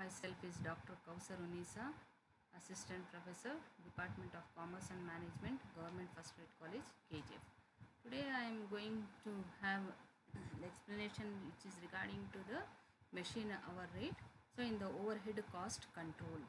Myself is Dr. Kausar Unisa, Assistant Professor, Department of Commerce and Management, Government First Grade College, KGF. Today I am going to have the explanation which is regarding to the machine hour rate. So in the overhead cost control.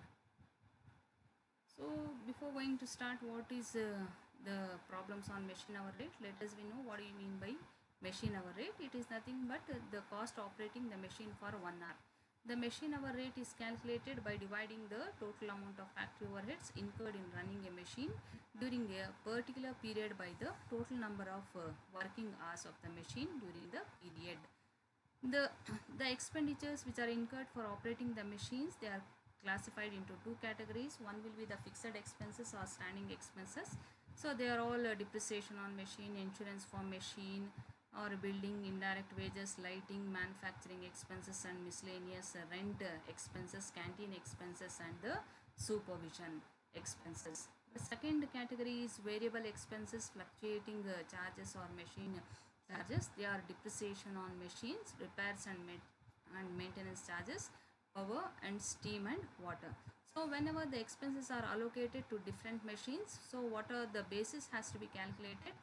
So before going to start, what is the problems on machine hour rate? Let us we know what do you mean by machine hour rate. It is nothing but the cost operating the machine for 1 hour. The machine hour rate is calculated by dividing the total amount of factory overheads incurred in running a machine during a particular period by the total number of working hours of the machine during the period. The, the expenditures which are incurred for operating the machines, they are classified into two categories. One will be the fixed expenses or standing expenses. So they are all depreciation on machine, insurance for machine or building, indirect wages, lighting, manufacturing expenses and miscellaneous rent expenses, canteen expenses and the supervision expenses. The second category is variable expenses, fluctuating charges or machine charges. They are depreciation on machines, repairs and maintenance charges, power and steam and water. So whenever the expenses are allocated to different machines, so what are the basis has to be calculated.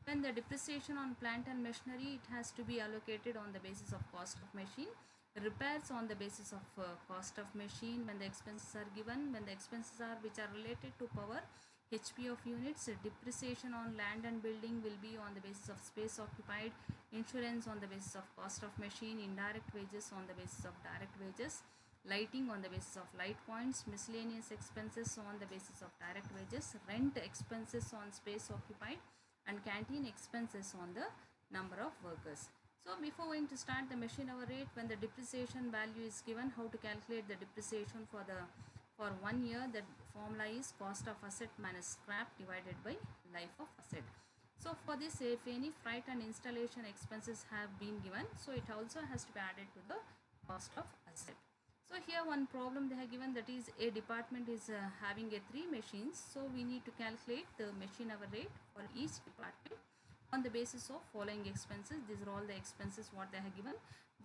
When the depreciation on plant and machinery, it has to be allocated on the basis of cost of machine. Repairs on the basis of cost of machine. When the expenses are given, when the expenses are which are related to power, HP of units, depreciation on land and building will be on the basis of space occupied, insurance on the basis of cost of machine, indirect wages on the basis of direct wages, lighting on the basis of light points, miscellaneous expenses on the basis of direct wages, rent expenses on space occupied, and canteen expenses on the number of workers. So before going to start the machine hour rate, when the depreciation value is given, how to calculate the depreciation for 1 year, the formula is cost of asset minus scrap divided by life of asset. So for this, if any freight and installation expenses have been given, so it also has to be added to the cost of asset. So here one problem they have given, that is a department is having a 3 machines, so we need to calculate the machine hour rate for each department on the basis of following expenses. These are all the expenses what they have given.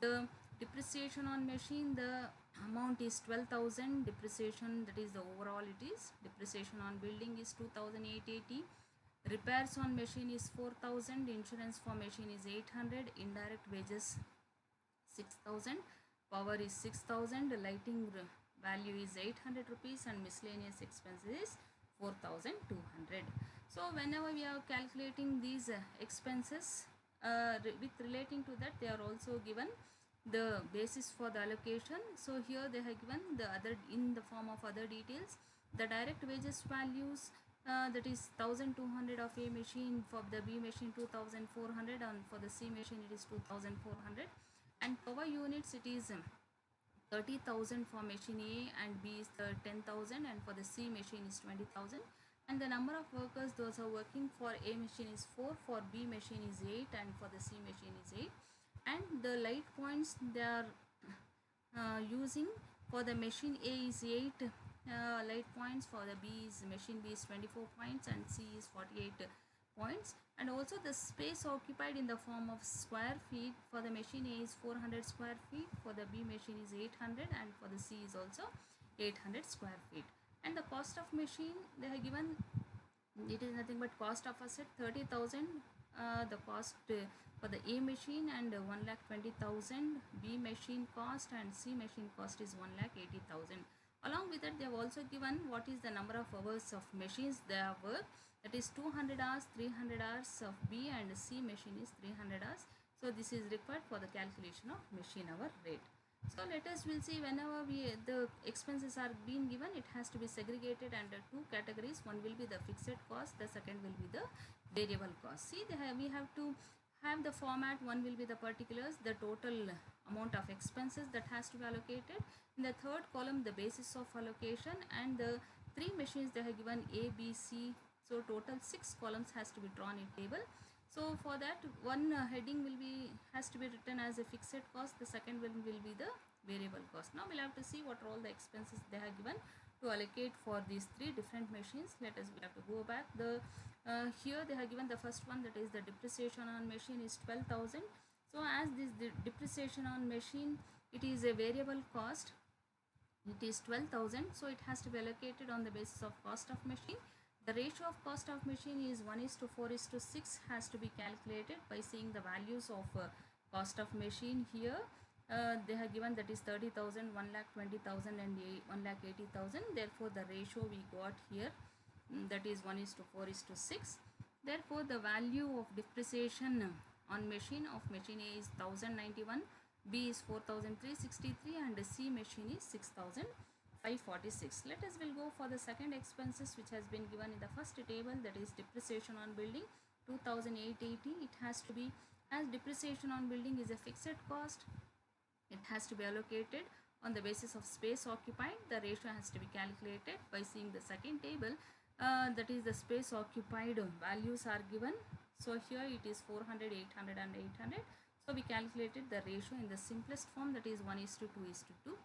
The depreciation on machine, the amount is 12,000 depreciation, that is the overall it is. Depreciation on building is 2,880. Repairs on machine is 4,000. Insurance for machine is 800. Indirect wages 6,000. Power is 6,000. Lighting value is 800 rupees and miscellaneous expenses is 4,200. So whenever we are calculating these expenses with relating to that, they are also given the basis for the allocation. So here they have given the other in the form of other details. The direct wages values, that is 1,200 of A machine, for the B machine 2,400, and for the C machine it is 2,400. And power units, it is 30,000 for machine A and B is 10,000, and for the C machine is 20,000. And the number of workers those are working for A machine is 4, for B machine is 8, and for the C machine is 8. And the light points they are using for the machine A is 8 light points, for the machine B is 24 points and C is 48 points. And also the space occupied in the form of square feet, for the machine A is 400 square feet, for the B machine is 800, and for the C is also 800 square feet. And the cost of machine they have given, it is nothing but cost of asset 30,000, the cost for the A machine, and 1,20,000 B machine cost, and C machine cost is 1,80,000. Along with that, they have also given what is the number of hours of machines they have worked, that is 200 hours, 300 hours of B, and C machine is 300 hours. So this is required for the calculation of machine hour rate. So let us will see, whenever the expenses are being given, it has to be segregated under two categories. One will be the fixed cost, the second will be the variable cost. See, we have to have the format. One will be the particulars, the total amount of expenses that has to be allocated. In the third column, the basis of allocation, and the 3 machines they have given A, B, C. So total 6 columns has to be drawn in table. So for that, one heading has to be written as a fixed cost, the second one will be the variable cost. Now we'll have to see what are all the expenses they have given to allocate for these 3 different machines. We have to go back. Here they have given the first one, that is the depreciation on machine is 12,000. So as this the depreciation on machine, it is a variable cost. it is 12,000, so it has to be allocated on the basis of cost of machine. The ratio of cost of machine is 1:4:6, has to be calculated by seeing the values of cost of machine here. They have given that is 30,000, 1,20,000 and 1,80,000. Therefore, the ratio we got here, that is 1:4:6. Therefore, the value of depreciation on machine of machine A is 1,091, B is 4,363 and C machine is 6,546. Let us will go for the second expenses which has been given in the first table, that is depreciation on building 2,880. It has to be, as depreciation on building is a fixed cost, it has to be allocated on the basis of space occupied. The ratio has to be calculated by seeing the second table, that is the space occupied values are given. So here it is 400, 800 and 800. So we calculated the ratio in the simplest form, that is 1:2:2.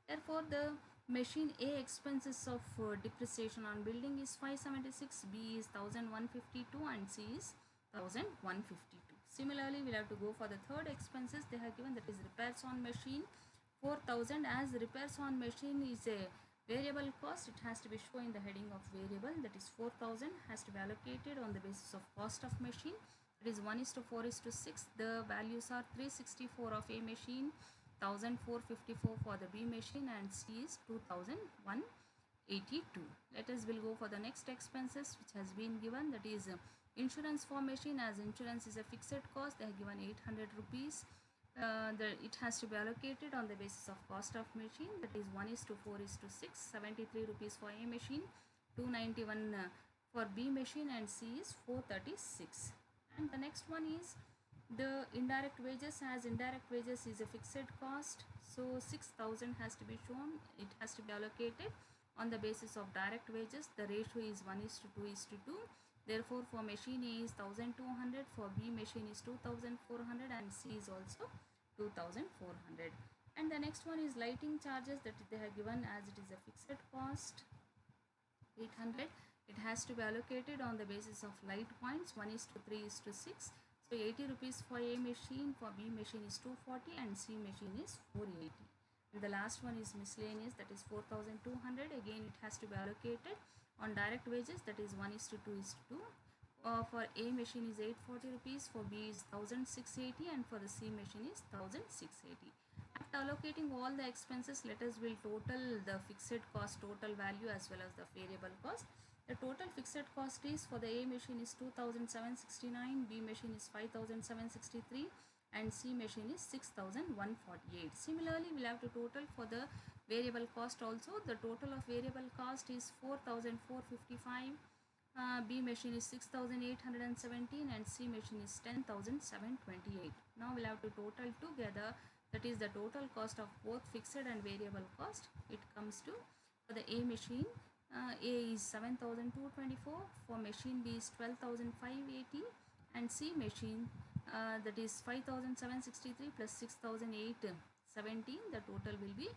Therefore, the machine A expenses of depreciation on building is 576, B is 1,152 and C is 1,152. Similarly, we'll have to go for the third expenses. They have given that is repairs on machine 4,000. As repairs on machine is a variable cost, it has to be shown in the heading of variable, that is 4,000 has to be allocated on the basis of cost of machine. It is 1:4:6. The values are 364 of A machine, 1,454 for the B machine and C is 2,182. Let us will go for the next expenses which has been given, that is insurance for machine. As insurance is a fixed cost, they have given 800 rupees. It has to be allocated on the basis of cost of machine, that is 1:4:6, 73 rupees for A machine, 291 for B machine and C is 436. And the next one is the indirect wages. As indirect wages is a fixed cost, so 6,000 has to be shown. It has to be allocated on the basis of direct wages. The ratio is 1:2:2. Therefore, for machine A is 1,200, for B machine is 2,400 and C is also 2,400. And the next one is lighting charges, that they have given as it is a fixed cost 800. It has to be allocated on the basis of light points 1:3:6. So 80 rupees for A machine, for B machine is 240 and C machine is 480. And the last one is miscellaneous, that is 4,200. Again, it has to be allocated on direct wages, that is 1:2:2. For A machine is 840 rupees, for B is 1,680 and for the C machine is 1,680. After allocating all the expenses, let us will total the fixed cost total value as well as the variable cost. The total fixed cost is for the A machine is 2,769, B machine is 5,763 and C machine is 6,148. Similarly, we'll have to total for the variable cost also. The total of variable cost is 4,455. B machine is 6,817 and C machine is 10,728. Now we'll have to total together, that is the total cost of both fixed and variable cost. It comes to, for the A machine, A is 7,224, for machine B is 12,580 and C machine, that is 5,763 plus 6,817. The total will be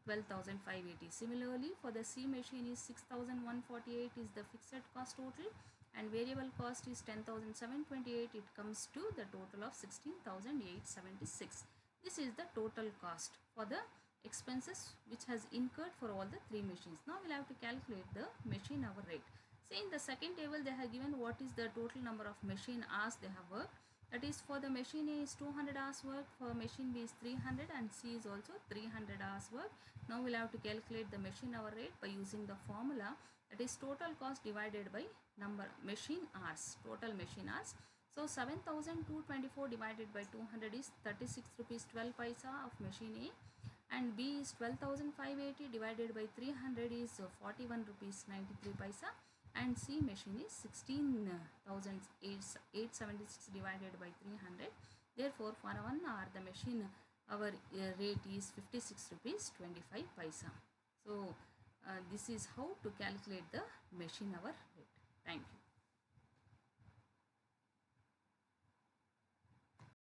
12,580. Similarly, for the C machine is 6,148 is the fixed cost total and variable cost is 10,728. It comes to the total of 16,876. This is the total cost for the expenses which has incurred for all the three machines. Now we'll have to calculate the machine hour rate. Say in the second table they have given what is the total number of machine hours they have worked. That is, for the machine A is 200 hours work, for machine B is 300 and C is also 300 hours work. Now we'll have to calculate the machine hour rate by using the formula, that is total cost divided by number machine hours, total machine hours. So 7,224 divided by 200 is 36 rupees 12 paisa of machine A, and B is 12,580 divided by 300 is 41 rupees 93 paisa, and C machine is 16,876 divided by 300. Therefore, for 1 hour the machine our rate is 56 rupees 25 paisa. So this is how to calculate the machine hour rate. Thank you.